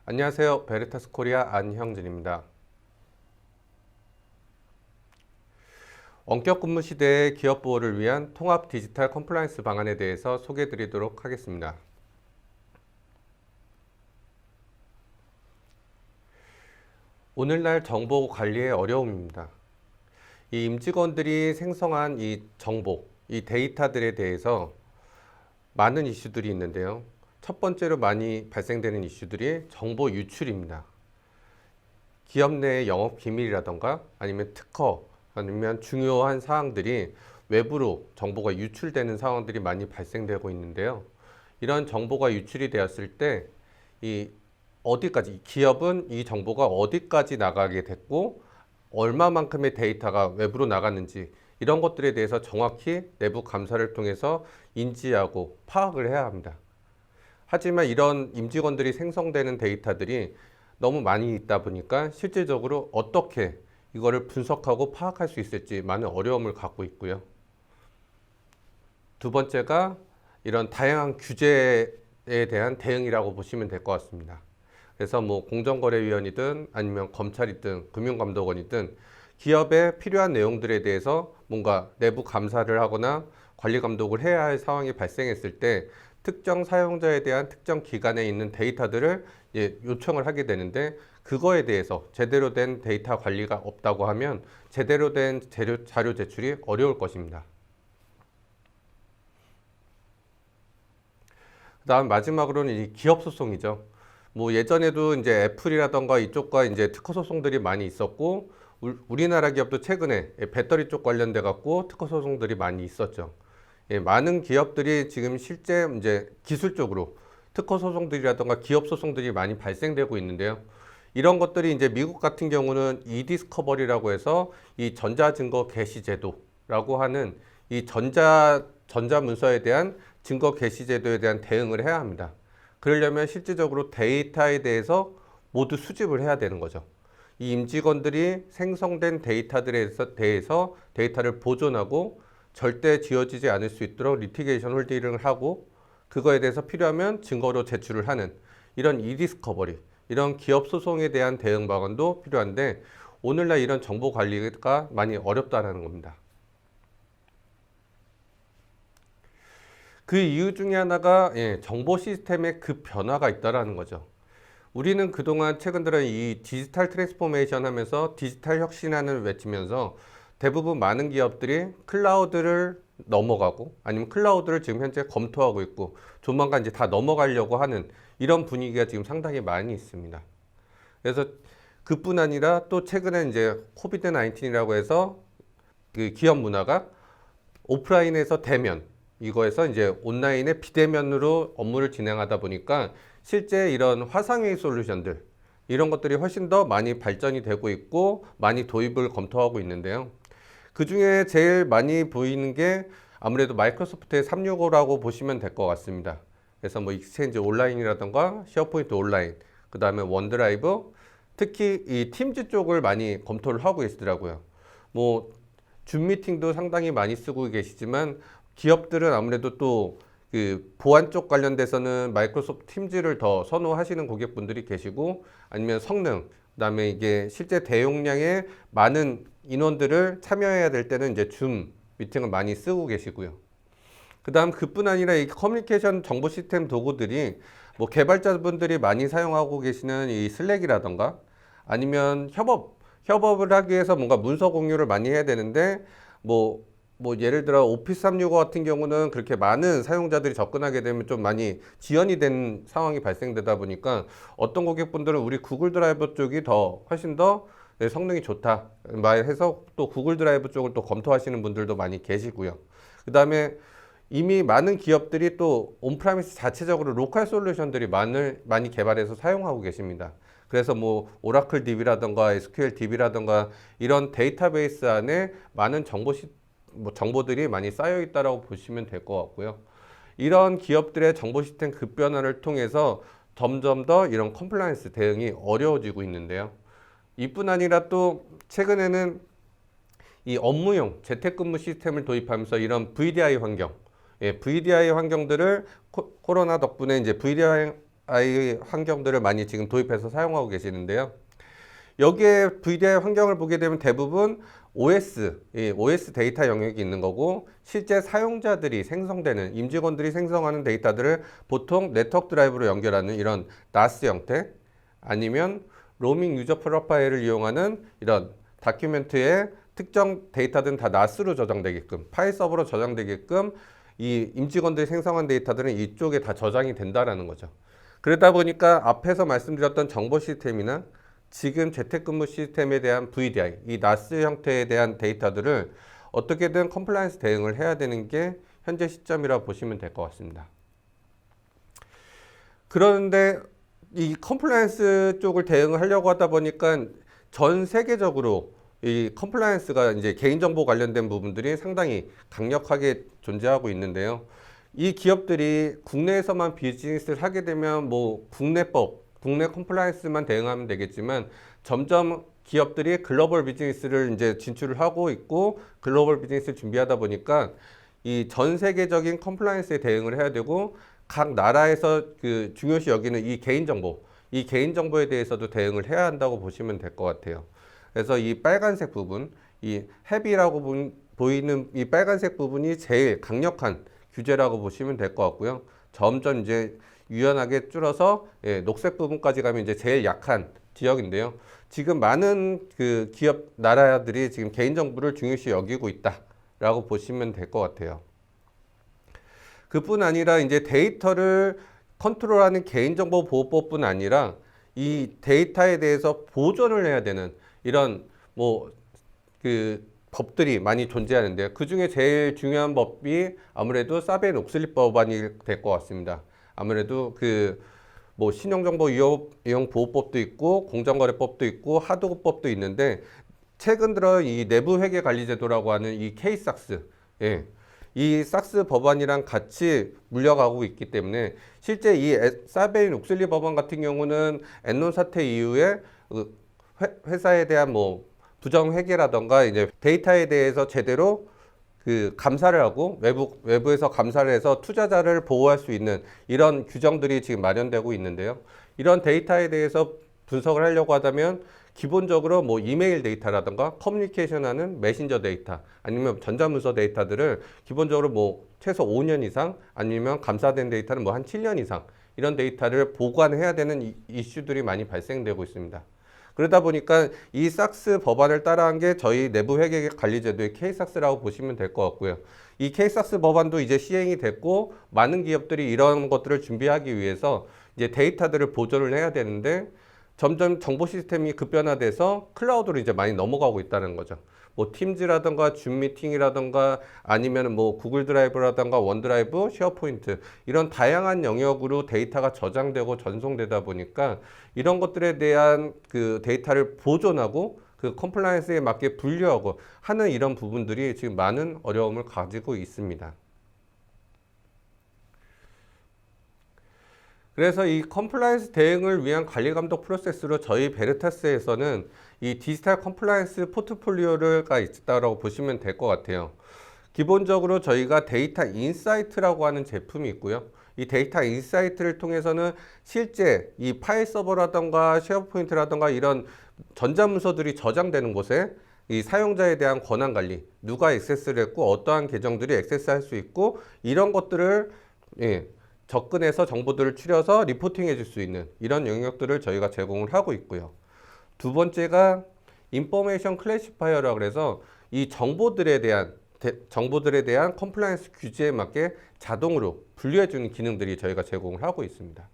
안녕하세요. 베리타스 코리아 안형진입니다. 원격 근무 시대의 기업 보호를 위한 통합 디지털 컴플라이언스 방안에 대해서 소개해 드리도록 하겠습니다. 오늘날 정보 관리의 어려움입니다. 이 임직원들이 생성한 이 정보, 이 데이터들에 대해서 많은 이슈들이 있는데요. 첫 번째로 많이 발생되는 이슈들이 정보 유출입니다. 기업 내의 영업 기밀이라던가 아니면 특허 아니면 중요한 사항들이 외부로 정보가 유출되는 상황들이 많이 발생되고 있는데요. 이런 정보가 유출이 되었을 때 기업은 이 정보가 어디까지 나가게 됐고 얼마만큼의 데이터가 외부로 나갔는지 이런 것들에 대해서 정확히 내부 감사를 통해서 인지하고 파악을 해야 합니다. 하지만 이런 임직원들이 생성되는 데이터들이 너무 많이 있다 보니까 실질적으로 어떻게 이거를 분석하고 파악할 수 있을지 많은 어려움을 갖고 있고요. 두 번째가 이런 다양한 규제에 대한 대응이라고 보시면 될 것 같습니다. 그래서 공정거래위원이든 아니면 검찰이든 금융감독원이든 기업에 필요한 내용들에 대해서 뭔가 내부 감사를 하거나 관리 감독을 해야 할 상황이 발생했을 때 특정 사용자에 대한 특정 기관에 있는 데이터들을 요청을 하게 되는데 그거에 대해서 제대로 된 데이터 관리가 없다고 하면 제대로 된 자료 제출이 어려울 것입니다. 그다음 마지막으로는 이 기업 소송이죠. 예전에도 이제 애플이라던가 이쪽과 이제 특허 소송들이 많이 있었고 우리나라 기업도 최근에 배터리 쪽 관련돼 갖고 특허 소송들이 많이 있었죠. 많은 기업들이 지금 실제 이제 기술적으로 특허 소송들이라던가 기업 소송들이 많이 발생되고 있는데요. 이런 것들이 이제 미국 같은 경우는 이디스커버리라고 해서 이 전자증거 개시 제도라고 하는 이 전자문서에 대한 증거 개시 제도에 대한 대응을 해야 합니다. 그러려면 실질적으로 데이터에 대해서 모두 수집을 해야 되는 거죠. 이 임직원들이 생성된 데이터들에 대해서 데이터를 보존하고 절대 지워지지 않을 수 있도록 리티게이션 홀딩을 하고 그거에 대해서 필요하면 증거로 제출을 하는 이런 이디스커버리, 이런 기업 소송에 대한 대응 방안도 필요한데 오늘날 이런 정보 관리가 많이 어렵다는 겁니다. 그 이유 중에 하나가 정보 시스템의 급 변화가 있다는 거죠. 우리는 그동안 최근 들어 이 디지털 트랜스포메이션 하면서 디지털 혁신안을 외치면서 대부분 많은 기업들이 클라우드를 넘어가고 아니면 클라우드를 지금 현재 검토하고 있고 조만간 이제 다 넘어가려고 하는 이런 분위기가 지금 상당히 많이 있습니다. 그래서 그뿐 아니라 또 최근에 이제 코비드 19이라고 해서 그 기업 문화가 오프라인에서 대면 이거에서 이제 온라인의 비대면으로 업무를 진행하다 보니까 실제 이런 화상회의 솔루션들 이런 것들이 훨씬 더 많이 발전이 되고 있고 많이 도입을 검토하고 있는데요. 그 중에 제일 많이 보이는 게 아무래도 마이크로소프트의 365라고 보시면 될 것 같습니다. 그래서 익스체인지 온라인이라던가 쉐어포인트 온라인, 그 다음에 원드라이브, 특히 이 팀즈 쪽을 많이 검토를 하고 계시더라고요. 줌 미팅도 상당히 많이 쓰고 계시지만 기업들은 아무래도 또 그 보안 쪽 관련돼서는 마이크로소프트 팀즈를 더 선호하시는 고객분들이 계시고 아니면 성능, 그다음에 이게 실제 대용량의 많은 인원들을 참여해야 될 때는 이제 줌 미팅을 많이 쓰고 계시고요. 그다음 그뿐 아니라 이 커뮤니케이션 정보 시스템 도구들이 개발자분들이 많이 사용하고 계시는 이 슬랙이라던가 아니면 협업을 하기 위해서 뭔가 문서 공유를 많이 해야 되는데 예를 들어 오피스 365 같은 경우는 그렇게 많은 사용자들이 접근하게 되면 좀 많이 지연이 된 상황이 발생되다 보니까 어떤 고객분들은 우리 구글 드라이브 쪽이 훨씬 더 성능이 좋다 말해서 또 구글 드라이브 쪽을 또 검토하시는 분들도 많이 계시고요. 그 다음에 이미 많은 기업들이 또 온프라미스 자체적으로 로컬 솔루션들이 많이 개발해서 사용하고 계십니다. 그래서 오라클 DB라던가 SQL DB라던가 이런 데이터베이스 안에 많은 정보들이 많이 쌓여 있다라고 보시면 될 것 같고요. 이런 기업들의 정보 시스템 급변화를 통해서 점점 더 이런 컴플라이언스 대응이 어려워지고 있는데요. 이뿐 아니라 또 최근에는 이 업무용 재택근무 시스템을 도입하면서 이런 VDI 환경, VDI 환경들을 코로나 덕분에 이제 VDI 환경들을 많이 지금 도입해서 사용하고 계시는데요. 여기에 VDI 환경을 보게 되면 대부분 OS 데이터 영역이 있는 거고, 실제 사용자들이 생성되는, 임직원들이 생성하는 데이터들을 보통 네트워크 드라이브로 연결하는 이런 NAS 형태, 아니면 로밍 유저 프로파일을 이용하는 이런 다큐멘트에 특정 데이터들은 다 NAS로 저장되게끔, 파일 서버로 저장되게끔 이 임직원들이 생성한 데이터들은 이쪽에 다 저장이 된다라는 거죠. 그러다 보니까 앞에서 말씀드렸던 정보 시스템이나 지금 재택근무 시스템에 대한 VDI, 이 NAS 형태에 대한 데이터들을 어떻게든 컴플라이언스 대응을 해야 되는 게 현재 시점이라고 보시면 될 것 같습니다. 그런데 이 컴플라이언스 쪽을 대응을 하려고 하다 보니까 전 세계적으로 이 컴플라이언스가 이제 개인정보 관련된 부분들이 상당히 강력하게 존재하고 있는데요. 이 기업들이 국내에서만 비즈니스를 하게 되면 뭐 국내법, 국내 컴플라이언스만 대응하면 되겠지만 점점 기업들이 글로벌 비즈니스를 이제 진출을 하고 있고 글로벌 비즈니스를 준비하다 보니까 이 전 세계적인 컴플라이언스에 대응을 해야 되고 각 나라에서 그 중요시 여기는 이 개인정보에 대해서도 대응을 해야 한다고 보시면 될 것 같아요. 그래서 이 빨간색 부분, 이 헤비라고 보이는 이 빨간색 부분이 제일 강력한 규제라고 보시면 될 것 같고요. 점점 이제 유연하게 줄어서 녹색 부분까지 가면 이제 제일 약한 지역인데요. 지금 많은 그 기업 나라들이 지금 개인정보를 중요시 여기고 있다라고 보시면 될 것 같아요. 그뿐 아니라 이제 데이터를 컨트롤하는 개인정보보호법뿐 아니라 이 데이터에 대해서 보존을 해야 되는 이런 뭐 그 법들이 많이 존재하는데요. 그 중에 제일 중요한 법이 아무래도 사베인-옥슬리 법안이 될 것 같습니다. 아무래도 그 뭐 신용정보 이용 보호법도 있고 공정거래법도 있고 하도급법도 있는데 최근 들어 이 내부회계관리제도라고 하는 이 K-SACS, 이 삭스 법안이랑 같이 물려가고 있기 때문에 실제 이 사베인-옥슬리 법안 같은 경우는 엔론 사태 이후에 회사에 대한 뭐 부정회계라던가 이제 데이터에 대해서 제대로 그 감사를 하고 외부에서 감사를 해서 투자자를 보호할 수 있는 이런 규정들이 지금 마련되고 있는데요. 이런 데이터에 대해서 분석을 하려고 하다면 기본적으로 뭐 이메일 데이터라던가 커뮤니케이션하는 메신저 데이터 아니면 전자문서 데이터들을 기본적으로 뭐 최소 5년 이상 아니면 감사된 데이터는 뭐 한 7년 이상 이런 데이터를 보관해야 되는 이슈들이 많이 발생되고 있습니다. 그러다 보니까 이 삭스 법안을 따라한 게 저희 내부회계관리제도의 K-SACS라고 보시면 될 것 같고요. 이 K-SACS 법안도 이제 시행이 됐고 많은 기업들이 이런 것들을 준비하기 위해서 이제 데이터들을 보존을 해야 되는데 점점 정보 시스템이 급변화돼서 클라우드로 이제 많이 넘어가고 있다는 거죠. 뭐 팀즈라든가 줌 미팅이라든가 아니면 뭐 구글 드라이브라든가 원드라이브, 쉐어포인트 이런 다양한 영역으로 데이터가 저장되고 전송되다 보니까 이런 것들에 대한 그 데이터를 보존하고 그 컴플라이언스에 맞게 분류하고 하는 이런 부분들이 지금 많은 어려움을 가지고 있습니다. 그래서 이 컴플라이언스 대응을 위한 관리 감독 프로세스로 저희 베르타스에서는 이 디지털 컴플라이언스 포트폴리오가 있다고 보시면 될 것 같아요. 기본적으로 저희가 데이터 인사이트라고 하는 제품이 있고요. 이 데이터 인사이트를 통해서는 실제 이 파일 서버라던가 쉐어포인트라던가 이런 전자문서들이 저장되는 곳에 이 사용자에 대한 권한 관리, 누가 액세스를 했고 어떠한 계정들이 액세스할 수 있고 이런 것들을 접근해서 정보들을 추려서 리포팅해 줄 수 있는 이런 영역들을 저희가 제공을 하고 있고요. 두 번째가 인포메이션 클래시파이어라고 해서 이 정보들에 대한 컴플라이언스 규제에 맞게 자동으로 분류해 주는 기능들이 저희가 제공을 하고 있습니다.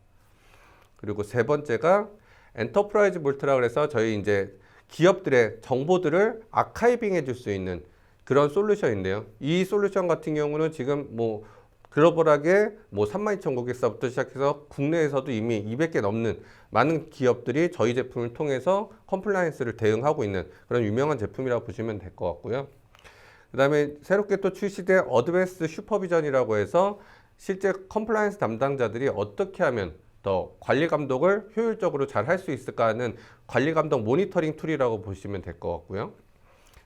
그리고 세 번째가 엔터프라이즈 볼트라고 해서 저희 이제 기업들의 정보들을 아카이빙 해 줄 수 있는 그런 솔루션인데요. 이 솔루션 같은 경우는 지금 뭐 글로벌하게 뭐 32,000 고객사부터 시작해서 국내에서도 이미 200개 넘는 많은 기업들이 저희 제품을 통해서 컴플라이언스를 대응하고 있는 그런 유명한 제품이라고 보시면 될 것 같고요. 그 다음에 새롭게 또 출시된 어드밴스 슈퍼비전이라고 해서 실제 컴플라이언스 담당자들이 어떻게 하면 더 관리 감독을 효율적으로 잘 할 수 있을까 하는 관리 감독 모니터링 툴이라고 보시면 될 것 같고요.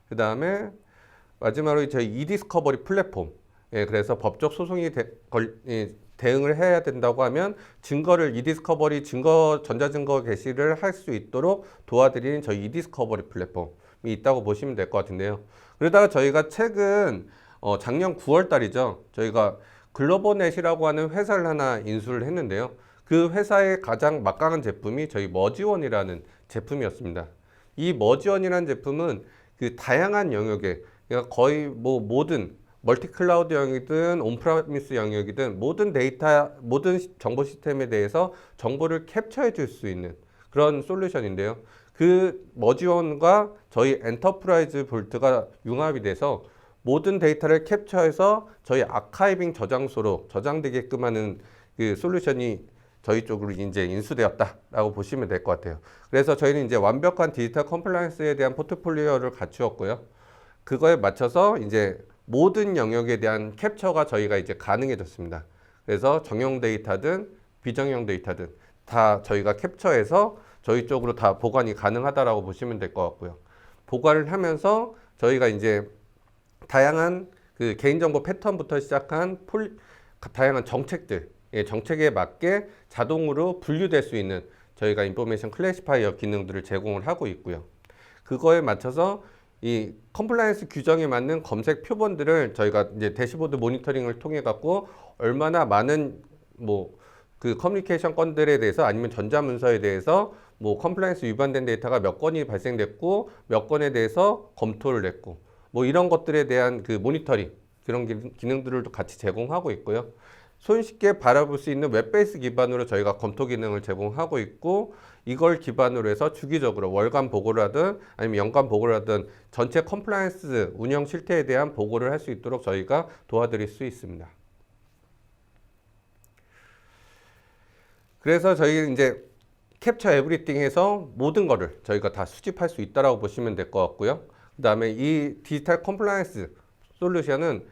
그 다음에 마지막으로 저희 이디스커버리 플랫폼. 예, 그래서 법적 소송이 대응을 해야 된다고 하면 증거를 이디스커버리 전자증거 게시를 할 수 있도록 도와드리는 저희 이디스커버리 플랫폼이 있다고 보시면 될 것 같은데요. 그러다가 저희가 최근 작년 9월 달이죠. 저희가 글로버넷이라고 하는 회사를 하나 인수를 했는데요. 그 회사의 가장 막강한 제품이 저희 머지원이라는 제품이었습니다. 이 머지원이라는 제품은 그 다양한 영역에, 그러니까 거의 뭐 모든 멀티 클라우드 영역이든 온프라미스 영역이든 모든 정보 시스템에 대해서 정보를 캡처해 줄 수 있는 그런 솔루션인데요. 그 머지원과 저희 엔터프라이즈 볼트가 융합이 돼서 모든 데이터를 캡처해서 저희 아카이빙 저장소로 저장되게끔 하는 그 솔루션이 저희 쪽으로 이제 인수되었다라고 보시면 될 것 같아요. 그래서 저희는 이제 완벽한 디지털 컴플라이언스에 대한 포트폴리오를 갖추었고요. 그거에 맞춰서 이제 모든 영역에 대한 캡처가 저희가 이제 가능해졌습니다. 그래서 정형 데이터든 비정형 데이터든 다 저희가 capture해서 저희 쪽으로 다 보관이 가능하다라고 보시면 될 것 같고요. 보관을 하면서 저희가 이제 다양한 그 개인정보 패턴부터 시작한 다양한 정책들, 정책에 맞게 자동으로 분류될 수 있는 저희가 인포메이션 클래시파이어 기능들을 제공을 하고 있고요. 그거에 맞춰서 이 컴플라이언스 규정에 맞는 검색 표본들을 저희가 이제 대시보드 모니터링을 통해 갖고 얼마나 많은 뭐 그 커뮤니케이션 건들에 대해서 아니면 전자문서에 대해서 뭐 컴플라이언스 위반된 데이터가 몇 건이 발생됐고 몇 건에 대해서 검토를 했고 뭐 이런 것들에 대한 그 모니터링 그런 기능들을 같이 제공하고 있고요. 손쉽게 바라볼 수 있는 웹베이스 기반으로 저희가 검토 기능을 제공하고 있고 이걸 기반으로 해서 주기적으로 월간 보고를 하든 아니면 연간 보고를 하든 전체 컴플라이언스 운영 실태에 대한 보고를 할 수 있도록 저희가 도와드릴 수 있습니다. 그래서 저희 이제 캡처 에브리띵 해서 모든 거를 저희가 다 수집할 수 있다라고 보시면 될 것 같고요. 그 다음에 이 디지털 컴플라이언스 솔루션은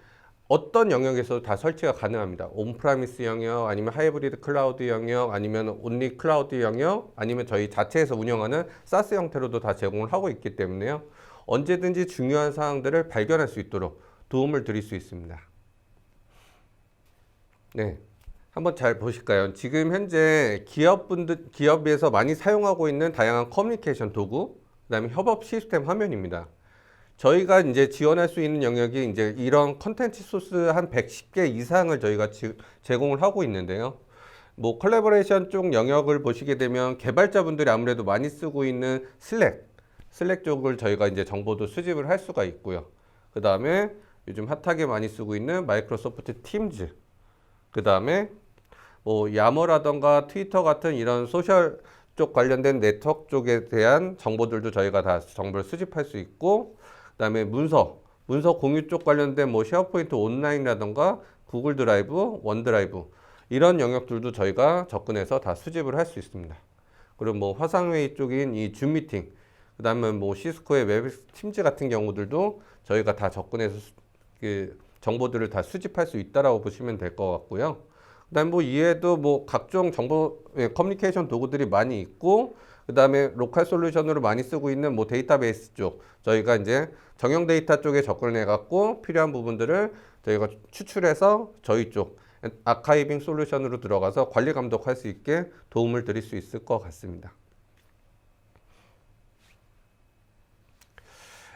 어떤 영역에서도 다 설치가 가능합니다. 온프라미스 영역, 아니면 하이브리드 클라우드 영역, 아니면 온리 클라우드 영역, 아니면 저희 자체에서 운영하는 사스 형태로도 다 제공을 하고 있기 때문에요. 언제든지 중요한 사항들을 발견할 수 있도록 도움을 드릴 수 있습니다. 네. 한번 잘 보실까요? 지금 현재 기업에서 많이 사용하고 있는 다양한 커뮤니케이션 도구, 그 다음에 협업 시스템 화면입니다. 저희가 이제 지원할 수 있는 영역이 이제 이런 컨텐츠 소스 한 110개 이상을 저희가 제공을 하고 있는데요. 뭐 컬래버레이션 쪽 영역을 보시게 되면 개발자분들이 아무래도 많이 쓰고 있는 슬랙 쪽을 저희가 이제 정보도 수집을 할 수가 있고요. 그 다음에 요즘 핫하게 많이 쓰고 있는 마이크로소프트 팀즈, 그 다음에 뭐 야머라던가 트위터 같은 이런 소셜 쪽 관련된 네트워크 쪽에 대한 정보들도 저희가 다 정보를 수집할 수 있고, 그 다음에 문서 공유 쪽 관련된 뭐 쉐어포인트 온라인이라던가 구글 드라이브, 원드라이브 이런 영역들도 저희가 접근해서 다 수집을 할 수 있습니다. 그리고 뭐 화상회의 쪽인 이 줌 미팅, 그 다음에 뭐 시스코의 웹 팀즈 같은 경우들도 저희가 다 접근해서 그 정보들을 다 수집할 수 있다라고 보시면 될 것 같고요. 그 다음에 뭐 이외에도 뭐 각종 정보 커뮤니케이션 도구들이 많이 있고, 그 다음에 로컬 솔루션으로 많이 쓰고 있는 뭐 데이터베이스 쪽 저희가 이제 정형 데이터 쪽에 접근해 갖고 필요한 부분들을 저희가 추출해서 저희 쪽 아카이빙 솔루션으로 들어가서 관리 감독할 수 있게 도움을 드릴 수 있을 것 같습니다.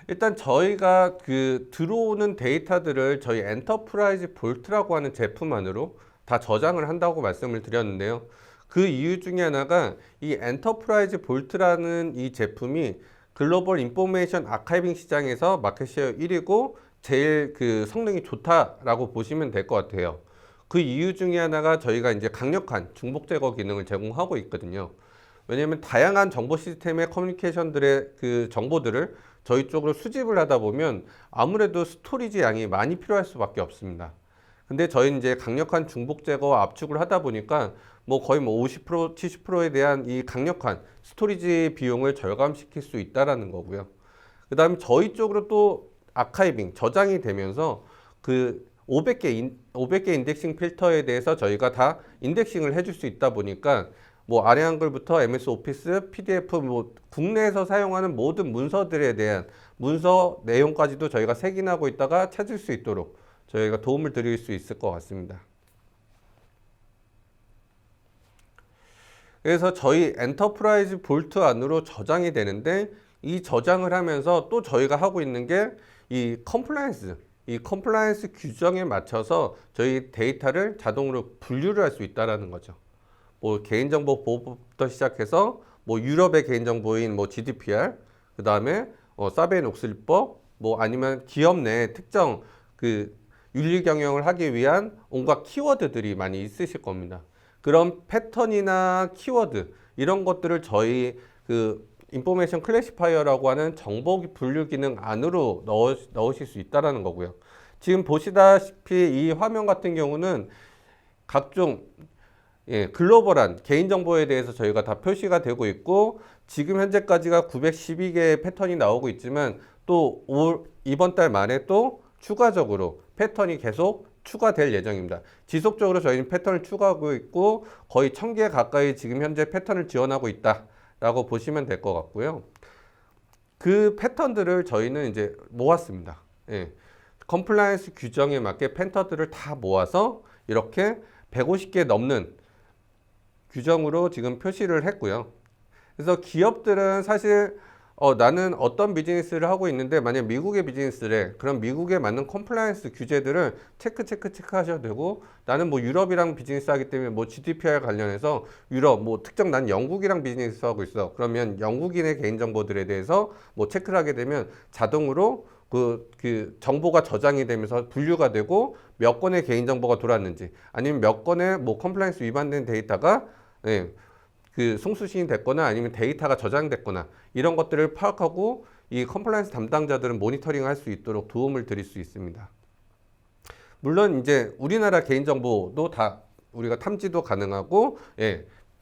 일단 저희가 그 들어오는 데이터들을 저희 엔터프라이즈 볼트라고 하는 제품 안으로 다 저장을 한다고 말씀을 드렸는데요. 그 이유 중에 하나가 이 엔터프라이즈 볼트라는 이 제품이 글로벌 인포메이션 아카이빙 시장에서 마켓쉐어 1위고 제일 그 성능이 좋다라고 보시면 될 것 같아요. 그 이유 중에 하나가 저희가 이제 강력한 중복 제거 기능을 제공하고 있거든요. 왜냐하면 다양한 정보 시스템의 커뮤니케이션들의 그 정보들을 저희 쪽으로 수집을 하다 보면 아무래도 스토리지 양이 많이 필요할 수밖에 없습니다. 근데 저희 이제 강력한 중복 제거와 압축을 하다 보니까 뭐 거의 뭐 50%, 70%에 대한 이 강력한 스토리지 비용을 절감시킬 수 있다라는 거고요. 그 다음에 저희 쪽으로 또 아카이빙, 저장이 되면서 그 500개 인덱싱 필터에 대해서 저희가 다 인덱싱을 해줄 수 있다 보니까 뭐 아래 한글부터 MS 오피스, PDF 뭐 국내에서 사용하는 모든 문서들에 대한 문서 내용까지도 저희가 색인하고 있다가 찾을 수 있도록 저희가 도움을 드릴 수 있을 것 같습니다. 그래서 저희 엔터프라이즈 볼트 안으로 저장이 되는데 이 저장을 하면서 또 저희가 하고 있는 게 이 컴플라이언스 규정에 맞춰서 저희 데이터를 자동으로 분류를 할 수 있다라는 거죠. 뭐 개인정보 보호법부터 시작해서 뭐 유럽의 개인정보인 뭐 GDPR, 그 다음에 사베인옥슬법, 뭐 아니면 기업 내 특정 그 윤리 경영을 하기 위한 온갖 키워드들이 많이 있으실 겁니다. 그런 패턴이나 키워드 이런 것들을 저희 그 인포메이션 클래시파이어라고 하는 정보 분류 기능 안으로 넣으실 수 있다라는 거고요. 지금 보시다시피 이 화면 같은 경우는 각종 글로벌한 개인정보에 대해서 저희가 다 표시가 되고 있고 지금 현재까지가 912개의 패턴이 나오고 있지만 또 이번 달 말에 또 추가적으로 패턴이 계속 추가될 예정입니다. 지속적으로 저희는 패턴을 추가하고 있고 거의 1000개 가까이 지금 현재 패턴을 지원하고 있다라고 보시면 될 것 같고요. 그 패턴들을 저희는 이제 모았습니다. 컴플라이언스 규정에 맞게 패턴들을 다 모아서 이렇게 150개 넘는 규정으로 지금 표시를 했고요. 그래서 기업들은 사실 나는 어떤 비즈니스를 하고 있는데 만약 미국의 비즈니스래 그럼 미국에 맞는 컴플라이언스 규제들을 체크 하셔도 되고 나는 뭐 유럽이랑 비즈니스 하기 때문에 뭐 GDPR 관련해서 유럽 뭐 특정 난 영국이랑 비즈니스 하고 있어 그러면 영국인의 개인정보들에 대해서 뭐 체크를 하게 되면 자동으로 그 정보가 저장이 되면서 분류가 되고 몇 건의 개인정보가 돌았는지 아니면 몇 건의 뭐 컴플라이언스 위반된 데이터가 그 송수신이 됐거나 아니면 데이터가 저장됐거나 이런 것들을 파악하고 이 컴플라이언스 담당자들은 모니터링 할 수 있도록 도움을 드릴 수 있습니다. 물론 이제 우리나라 개인정보도 다 우리가 탐지도 가능하고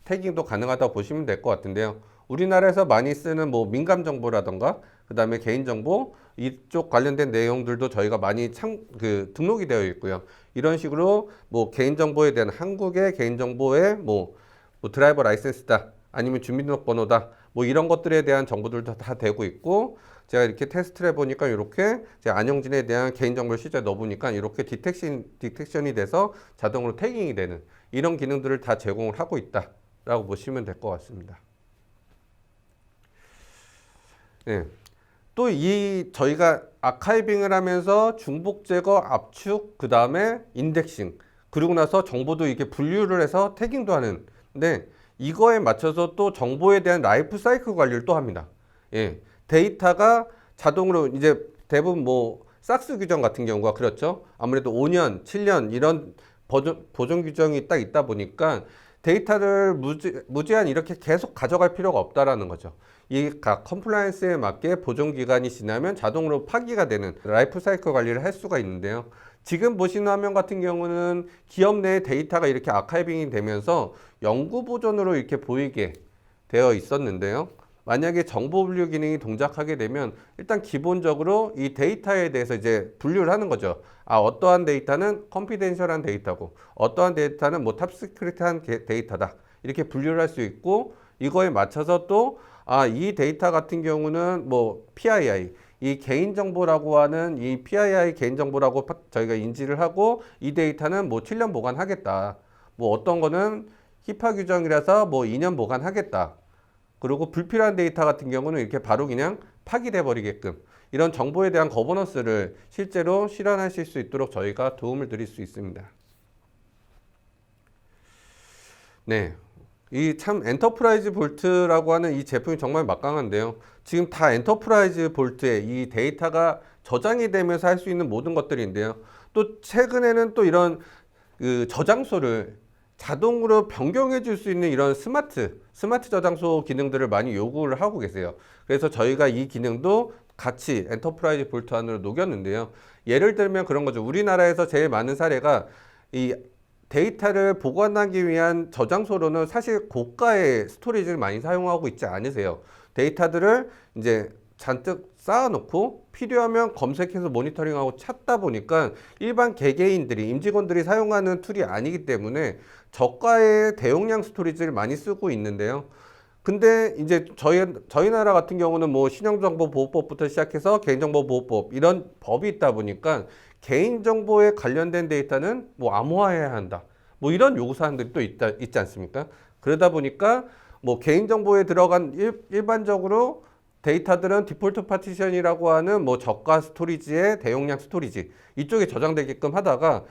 태깅도 가능하다고 보시면 될 것 같은데요. 우리나라에서 많이 쓰는 뭐 민감정보라던가 그 다음에 개인정보 이쪽 관련된 내용들도 저희가 많이 등록이 되어 있고요. 이런 식으로 뭐 개인정보에 대한 한국의 개인정보에 뭐 드라이버 라이센스다 아니면 주민등록번호다 뭐 이런 것들에 대한 정보들도 다 되고 있고 제가 이렇게 테스트를 해보니까 이렇게 제가 안영진에 대한 개인정보를 실제 넣어보니까 이렇게 디텍션이 돼서 자동으로 태깅이 되는 이런 기능들을 다 제공을 하고 있다라고 보시면 될 것 같습니다. 또 저희가 아카이빙을 하면서 중복 제거, 압축, 그 다음에 인덱싱 그리고 나서 정보도 이렇게 분류를 해서 태깅도 하는 근데 이거에 맞춰서 또 정보에 대한 라이프 사이클 관리를 또 합니다. 데이터가 자동으로 이제 대부분 뭐 삭스 규정 같은 경우가 그렇죠. 아무래도 5년, 7년 이런 보존 규정이 딱 있다 보니까 데이터를 무제한 이렇게 계속 가져갈 필요가 없다라는 거죠. 이 각 컴플라이언스에 맞게 보존 기간이 지나면 자동으로 파기가 되는 라이프 사이클 관리를 할 수가 있는데요. 지금 보시는 화면 같은 경우는 기업 내 데이터가 이렇게 아카이빙이 되면서 영구 보존으로 이렇게 보이게 되어 있었는데요. 만약에 정보 분류 기능이 동작하게 되면 일단 기본적으로 이 데이터에 대해서 이제 분류를 하는 거죠. 어떠한 데이터는 컨피덴셜한 데이터고 어떠한 데이터는 뭐 탑시크릿한 데이터다. 이렇게 분류를 할 수 있고 이거에 맞춰서 또 이 데이터 같은 경우는 뭐 PII 이 개인정보라고 하는 이 PII 개인정보라고 저희가 인지를 하고 이 데이터는 뭐 7년 보관하겠다. 뭐 어떤 거는 히파 규정이라서 뭐 2년 보관하겠다. 그리고 불필요한 데이터 같은 경우는 이렇게 바로 그냥 파기돼 버리게끔 이런 정보에 대한 거버넌스를 실제로 실현하실 수 있도록 저희가 도움을 드릴 수 있습니다. 이 참 엔터프라이즈 볼트라고 하는 이 제품이 정말 막강한데요. 지금 다 엔터프라이즈 볼트에 이 데이터가 저장이 되면서 할 수 있는 모든 것들인데요. 또 최근에는 또 이런 그 저장소를 자동으로 변경해 줄 수 있는 이런 스마트 저장소 기능들을 많이 요구를 하고 계세요. 그래서 저희가 이 기능도 같이 엔터프라이즈 볼트 안으로 녹였는데요. 예를 들면 그런 거죠. 우리나라에서 제일 많은 사례가 이 데이터를 보관하기 위한 저장소로는 사실 고가의 스토리지를 많이 사용하고 있지 않으세요. 데이터들을 이제 잔뜩 쌓아놓고 필요하면 검색해서 모니터링하고 찾다 보니까 일반 개개인들이 임직원들이 사용하는 툴이 아니기 때문에 저가의 대용량 스토리지를 많이 쓰고 있는데요. 근데 이제 저희 나라 같은 경우는 뭐 신용정보보호법부터 시작해서 개인정보보호법 이런 법이 있다 보니까 개인정보에 관련된 데이터는 뭐 암호화해야 한다. 뭐 이런 요구사항들이 또 있지 않습니까? 그러다 보니까 뭐 개인정보에 들어간 일반적으로 데이터들은 디폴트 파티션이라고 하는 뭐 저가 스토리지의 대용량 스토리지 이쪽에 저장되게끔 하다가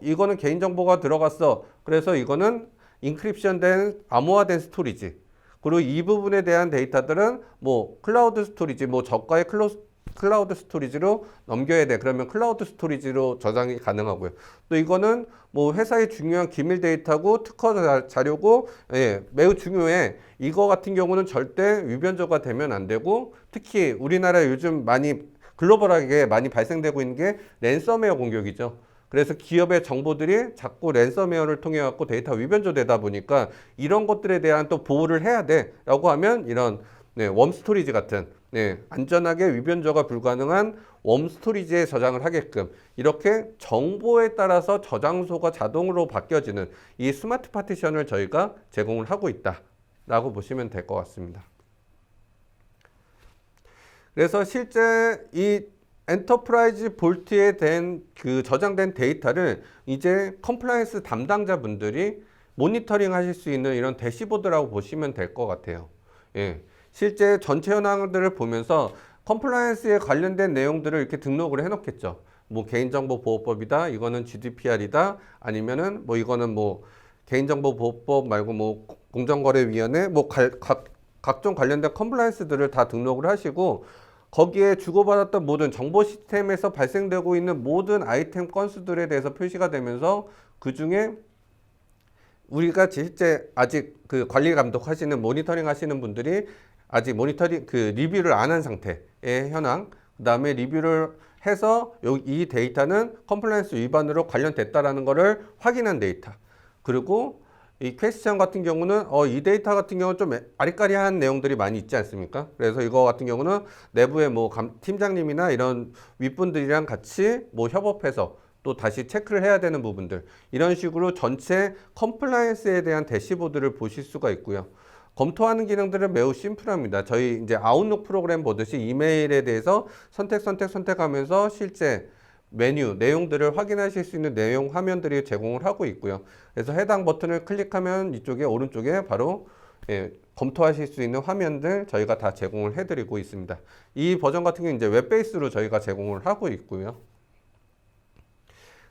이거는 개인정보가 들어갔어. 그래서 이거는 인크립션 된 암호화된 스토리지. 그리고 이 부분에 대한 데이터들은 뭐 클라우드 스토리지, 뭐 저가의 클라우드 스토리지로 넘겨야 돼. 그러면 클라우드 스토리지로 저장이 가능하고요. 또 이거는 뭐 회사의 중요한 기밀 데이터고 특허 자료고 매우 중요해. 이거 같은 경우는 절대 위변조가 되면 안 되고 특히 우리나라 요즘 많이 글로벌하게 많이 발생되고 있는 게 랜섬웨어 공격이죠. 그래서 기업의 정보들이 자꾸 랜섬웨어를 통해 갖고 데이터 위변조 되다 보니까 이런 것들에 대한 또 보호를 해야 돼라고 하면 이런 웜 스토리지 같은 안전하게 위변조가 불가능한 웜 스토리지에 저장을 하게끔 이렇게 정보에 따라서 저장소가 자동으로 바뀌어지는 이 스마트 파티션을 저희가 제공을 하고 있다라고 보시면 될 것 같습니다. 그래서 실제 이 엔터프라이즈 볼트에 된 그 저장된 데이터를 이제 컴플라이언스 담당자분들이 모니터링 하실 수 있는 이런 대시보드라고 보시면 될 것 같아요. 실제 전체 현황들을 보면서 컴플라이언스에 관련된 내용들을 이렇게 등록을 해놓겠죠. 뭐 개인정보보호법이다, 이거는 GDPR이다, 아니면은 뭐 이거는 뭐 개인정보보호법 말고 뭐 공정거래위원회 뭐 각종 관련된 컴플라이언스들을 다 등록을 하시고 거기에 주고받았던 모든 정보 시스템에서 발생되고 있는 모든 아이템 건수들에 대해서 표시가 되면서 그 중에 우리가 실제 아직 그 관리 감독 하시는 모니터링 하시는 분들이 아직 모니터링 그 리뷰를 안 한 상태의 현황, 그 다음에 리뷰를 해서 이 데이터는 컴플라이언스 위반으로 관련됐다라는 것을 확인한 데이터. 그리고 이 퀘스천 같은 경우는 이 데이터 같은 경우는 좀 아리까리한 내용들이 많이 있지 않습니까? 그래서 이거 같은 경우는 내부의 뭐 팀장님이나 이런 윗분들이랑 같이 뭐 협업해서 또 다시 체크를 해야 되는 부분들 이런 식으로 전체 컴플라이언스에 대한 대시보드를 보실 수가 있고요. 검토하는 기능들은 매우 심플합니다. 저희 이제 아웃룩 프로그램 보듯이 이메일에 대해서 선택하면서 실제 메뉴 내용들을 확인하실 수 있는 내용 화면들이 제공을 하고 있고요. 그래서 해당 버튼을 클릭하면 이쪽에 오른쪽에 바로 검토하실 수 있는 화면들 저희가 다 제공을 해드리고 있습니다. 이 버전 같은 경우는 이제 웹 베이스로 저희가 제공을 하고 있고요.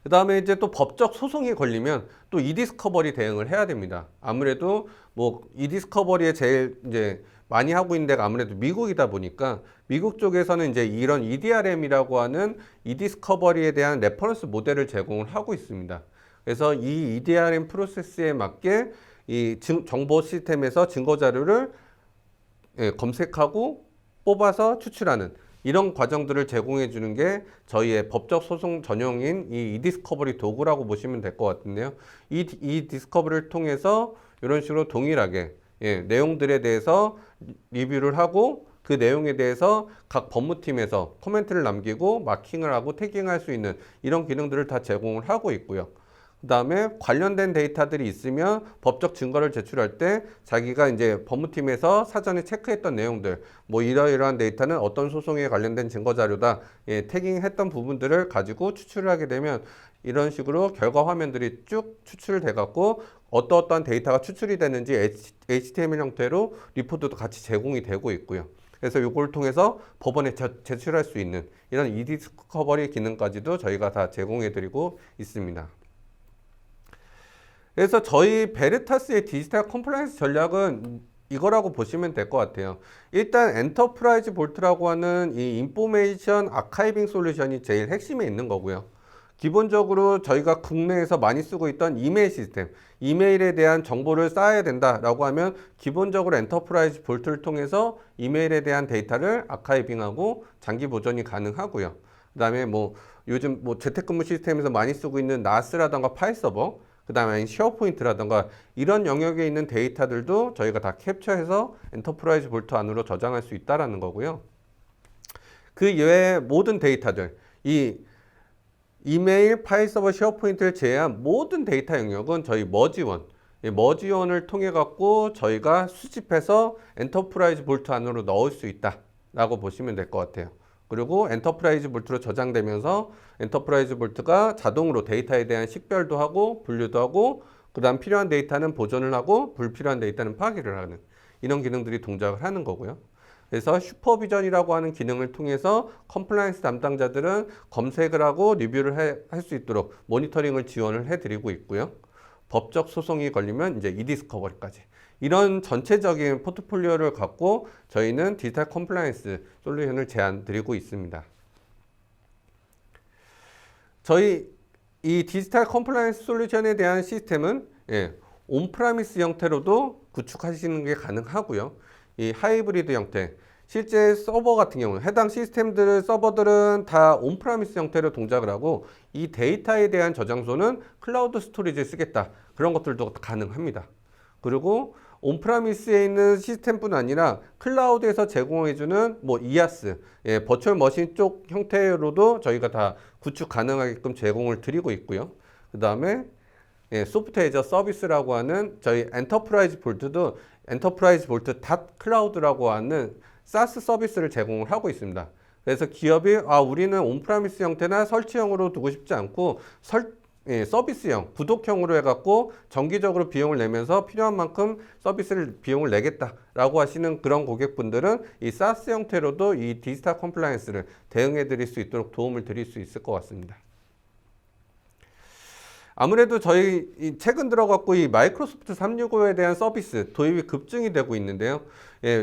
그 다음에 이제 또 법적 소송이 걸리면 또 이디스커버리 대응을 해야 됩니다. 아무래도 뭐 이디스커버리에 제일 이제 많이 하고 있는 데가 아무래도 미국이다 보니까 미국 쪽에서는 이제 이런 EDRM이라고 하는 이디스커버리에 대한 레퍼런스 모델을 제공을 하고 있습니다. 그래서 이 EDRM 프로세스에 맞게 이 정보 시스템에서 증거 자료를 검색하고 뽑아서 추출하는 이런 과정들을 제공해 주는 게 저희의 법적 소송 전용인 이 이디스커버리 도구라고 보시면 될 것 같은데요. 이 디스커버리를 통해서 이런 식으로 동일하게 내용들에 대해서 리뷰를 하고 그 내용에 대해서 각 법무팀에서 코멘트를 남기고 마킹을 하고 태깅할 수 있는 이런 기능들을 다 제공을 하고 있고요. 그 다음에 관련된 데이터들이 있으면 법적 증거를 제출할 때 자기가 이제 법무팀에서 사전에 체크했던 내용들 뭐 이러이러한 데이터는 어떤 소송에 관련된 증거 자료다 태깅했던 부분들을 가지고 추출을 하게 되면 이런 식으로 결과 화면들이 쭉 추출돼 갖고 어떠한 데이터가 추출이 되는지 HTML 형태로 리포트도 같이 제공이 되고 있고요. 그래서 이걸 통해서 법원에 제출할 수 있는 이런 이디스커버리 기능까지도 저희가 다 제공해 드리고 있습니다. 그래서 저희 베리타스의 디지털 컴플라이언스 전략은 이거라고 보시면 될 것 같아요. 일단 엔터프라이즈 볼트라고 하는 이 인포메이션 아카이빙 솔루션이 제일 핵심에 있는 거고요. 기본적으로 저희가 국내에서 많이 쓰고 있던 이메일 시스템, 이메일에 대한 정보를 쌓아야 된다라고 하면 기본적으로 엔터프라이즈 볼트를 통해서 이메일에 대한 데이터를 아카이빙하고 장기 보존이 가능하고요. 그 다음에 뭐 요즘 뭐 재택근무 시스템에서 많이 쓰고 있는 나스라던가 파일 서버, 그 다음에 쉐어포인트라던가 이런 영역에 있는 데이터들도 저희가 다 캡처해서 엔터프라이즈 볼트 안으로 저장할 수 있다는 거고요. 그 외에 모든 데이터들, 이 이메일, 파일 서버, 쉐어포인트를 제외한 모든 데이터 영역은 저희 머지원, 이 머지원을 통해 갖고 저희가 수집해서 엔터프라이즈 볼트 안으로 넣을 수 있다라고 보시면 될 것 같아요. 그리고 엔터프라이즈 볼트로 저장되면서 엔터프라이즈 볼트가 자동으로 데이터에 대한 식별도 하고 분류도 하고 그 다음 필요한 데이터는 보존을 하고 불필요한 데이터는 파기를 하는 이런 기능들이 동작을 하는 거고요. 그래서 슈퍼비전이라고 하는 기능을 통해서 컴플라이언스 담당자들은 검색을 하고 리뷰를 할 수 있도록 모니터링을 지원을 해드리고 있고요. 법적 소송이 걸리면 이제 이디스커버리까지 이런 전체적인 포트폴리오를 갖고 저희는 디지털 컴플라이언스 솔루션을 제안 드리고 있습니다. 저희 이 디지털 컴플라이언스 솔루션에 대한 시스템은 온프라미스 형태로도 구축하시는 게 가능하고요. 이 하이브리드 형태, 실제 서버 같은 경우는 해당 시스템들 서버들은 다 온프라미스 형태로 동작을 하고 이 데이터에 대한 저장소는 클라우드 스토리지를 쓰겠다. 그런 것들도 가능합니다. 그리고 온프라미스에 있는 시스템뿐 아니라 클라우드에서 제공해주는 뭐 이아스, 버추얼 머신 쪽 형태로도 저희가 다 구축 가능하게끔 제공을 드리고 있고요. 그 다음에 소프트웨어 애저 서비스라고 하는 저희 엔터프라이즈 볼트도 엔터프라이즈 볼트 닷 클라우드라고 하는 사스 서비스를 제공을 하고 있습니다. 그래서 기업이 우리는 온프라미스 형태나 설치형으로 두고 싶지 않고 서비스형, 구독형으로 해갖고 정기적으로 비용을 내면서 필요한 만큼 서비스를 비용을 내겠다라고 하시는 그런 고객분들은 이 사스 형태로도 이 디지털 컴플라이언스를 대응해 드릴 수 있도록 도움을 드릴 수 있을 것 같습니다. 아무래도 저희 최근 들어갖고 이 마이크로소프트 365에 대한 서비스 도입이 급증이 되고 있는데요.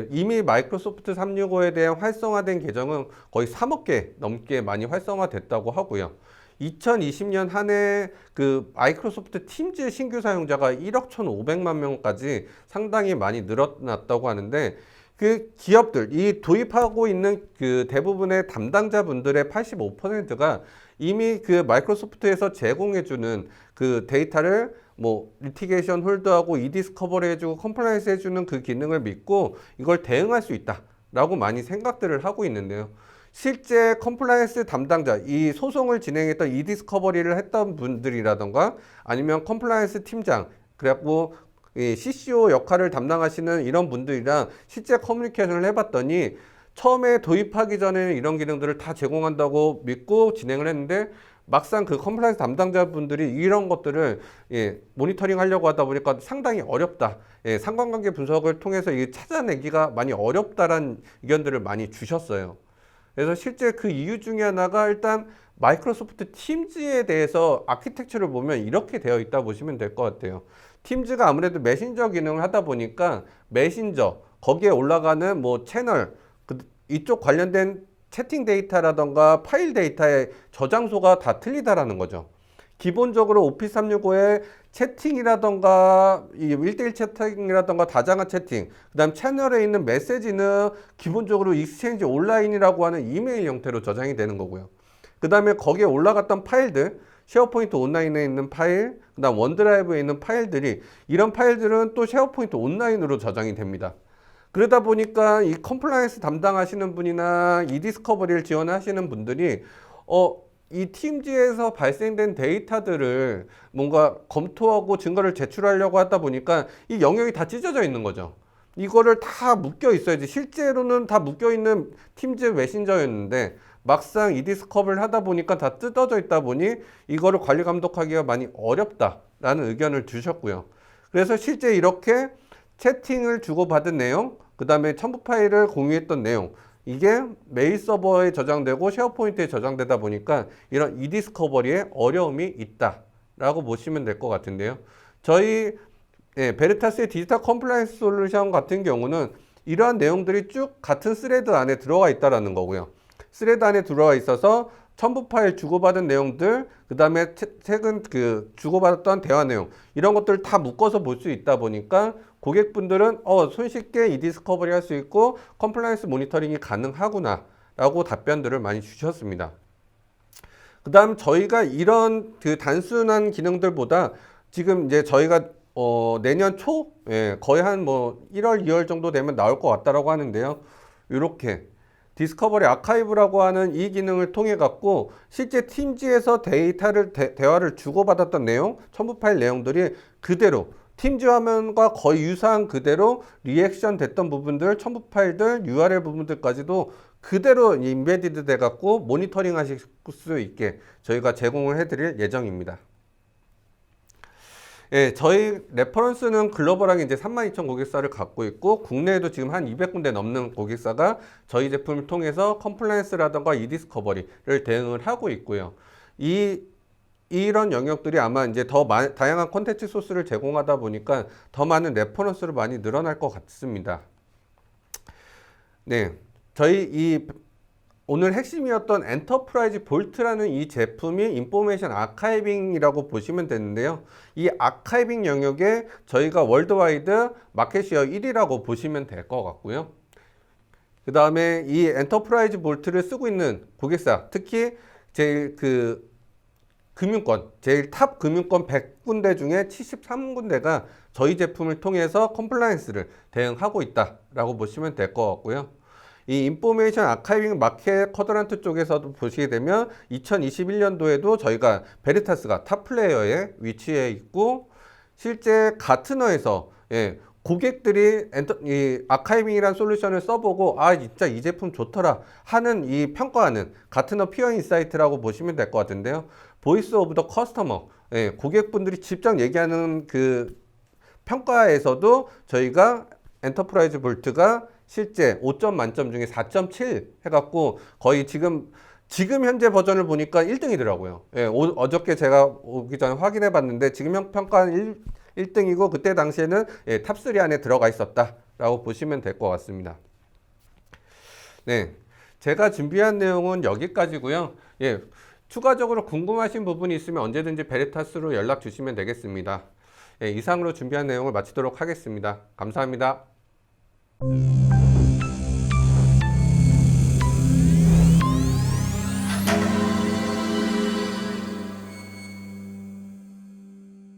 이미 마이크로소프트 365에 대한 활성화된 계정은 거의 3억 개 넘게 많이 활성화됐다고 하고요. 2020년 한 해 그 마이크로소프트 팀즈 신규 사용자가 1억 1,500만 명까지 상당히 많이 늘어났다고 하는데 그 기업들, 이 도입하고 있는 그 대부분의 담당자분들의 85%가 이미 그 마이크로소프트에서 제공해주는 그 데이터를 뭐 리티게이션 홀드하고 이디스커버리 해주고 컴플라이언스 해주는 그 기능을 믿고 이걸 대응할 수 있다라고 많이 생각들을 하고 있는데요. 실제 컴플라이언스 담당자, 이 소송을 진행했던 이디스커버리를 했던 분들이라던가 아니면 컴플라이언스 팀장, 그래갖고 CCO 역할을 담당하시는 이런 분들이랑 실제 커뮤니케이션을 해봤더니 처음에 도입하기 전에는 이런 기능들을 다 제공한다고 믿고 진행을 했는데 막상 그 컴플라이언스 담당자분들이 이런 것들을 모니터링 하려고 하다 보니까 상당히 어렵다. 상관관계 분석을 통해서 이게 찾아내기가 많이 어렵다라는 의견들을 많이 주셨어요. 그래서 실제 그 이유 중에 하나가 일단 마이크로소프트 팀즈에 대해서 아키텍처를 보면 이렇게 되어 있다 보시면 될 것 같아요. 팀즈가 아무래도 메신저 기능을 하다 보니까 메신저, 거기에 올라가는 뭐 채널, 이쪽 관련된 채팅 데이터라던가 파일 데이터의 저장소가 다 틀리다라는 거죠. 기본적으로 오피스 365의 채팅이라던가 이 1대1 채팅이라던가 다장화 채팅, 그 다음 채널에 있는 메시지는 기본적으로 익스체인지 온라인이라고 하는 이메일 형태로 저장이 되는 거고요. 그 다음에 거기에 올라갔던 파일들, 쉐어포인트 온라인에 있는 파일, 그 다음 원드라이브에 있는 파일들이 이런 파일들은 또 쉐어포인트 온라인으로 저장이 됩니다. 그러다 보니까 이 컴플라이언스 담당하시는 분이나 이 디스커버리를 지원하시는 분들이 이 팀즈에서 발생된 데이터들을 뭔가 검토하고 증거를 제출하려고 하다 보니까 이 영역이 다 찢어져 있는 거죠. 이거를 다 묶여 있어야지. 실제로는 다 묶여 있는 팀즈 메신저였는데 막상 이 디스커버리를 하다 보니까 다 뜯어져 있다 보니 이거를 관리 감독하기가 많이 어렵다라는 의견을 주셨고요. 그래서 실제 이렇게 채팅을 주고받은 내용, 그 다음에 첨부 파일을 공유했던 내용, 이게 메일 서버에 저장되고 쉐어포인트에 저장되다 보니까 이런 이디스커버리에 어려움이 있다라고 보시면 될 것 같은데요. 저희 베르타스의 디지털 컴플라이언스 솔루션 같은 경우는 이러한 내용들이 쭉 같은 스레드 안에 들어가 있다라는 거고요. 스레드 안에 들어가 있어서 첨부 파일 주고받은 내용들, 그 다음에 최근 그 주고받았던 대화 내용, 이런 것들을 다 묶어서 볼 수 있다 보니까 고객분들은 손쉽게 이 디스커버리 할 수 있고 컴플라이언스 모니터링이 가능하구나 라고 답변들을 많이 주셨습니다. 그 다음 저희가 이런 그 단순한 기능들보다 지금 이제 저희가 내년 초 거의 한 뭐 1월 2월 정도 되면 나올 것 같다라고 하는데요. 이렇게 디스커버리 아카이브라고 하는 이 기능을 통해 갖고 실제 팀즈에서 데이터를 대화를 주고받았던 내용, 첨부 파일 내용들이 그대로 팀즈 화면과 거의 유사한 그대로 리액션 됐던 부분들, 첨부 파일들, URL 부분들까지도 그대로 인베디드 돼 갖고 모니터링 하실 수 있게 저희가 제공을 해드릴 예정입니다. 예, 저희 레퍼런스는 글로벌하게 이제 32,000 고객사를 갖고 있고, 국내에도 지금 한 200군데 넘는 고객사가 저희 제품을 통해서 컴플라이언스라던가 이디스커버리를 대응을 하고 있고요. 이런 영역들이 아마 이제 더 다양한 콘텐츠 소스를 제공하다 보니까 더 많은 레퍼런스로 많이 늘어날 것 같습니다. 네. 저희 오늘 핵심이었던 엔터프라이즈 볼트라는 이 제품이 인포메이션 아카이빙이라고 보시면 되는데요. 이 아카이빙 영역에 저희가 월드와이드 마켓시어 1위라고 보시면 될 것 같고요. 그 다음에 이 엔터프라이즈 볼트를 쓰고 있는 고객사, 특히 제일 제일 탑 금융권 100군데 중에 73군데가 저희 제품을 통해서 컴플라이언스를 대응하고 있다라고 보시면 될 것 같고요. 이 인포메이션 아카이빙 마켓 쿼드란트 쪽에서도 보시게 되면 2021년도에도 저희가 베리타스가 탑 플레이어에 위치해 있고, 실제 가트너에서 고객들이 이 아카이빙이라는 솔루션을 써보고 진짜 이 제품 좋더라 하는 이 평가하는 가트너 피어 인사이트라고 보시면 될 것 같은데요. 보이스 오브 더 커스터머, 고객분들이 직접 얘기하는 그 평가에서도 저희가 엔터프라이즈 볼트가 실제 5점 만점 중에 4.7 해갖고 거의 지금 현재 버전을 보니까 1등이더라고요. 어저께 제가 오기 전에 확인해 봤는데 지금 평가는 1등이고 그때 당시에는 탑3 안에 들어가 있었다라고 보시면 될 것 같습니다. 네, 제가 준비한 내용은 여기까지고요. 추가적으로 궁금하신 부분이 있으면 언제든지 베리타스로 연락 주시면 되겠습니다. 이상으로 준비한 내용을 마치도록 하겠습니다. 감사합니다.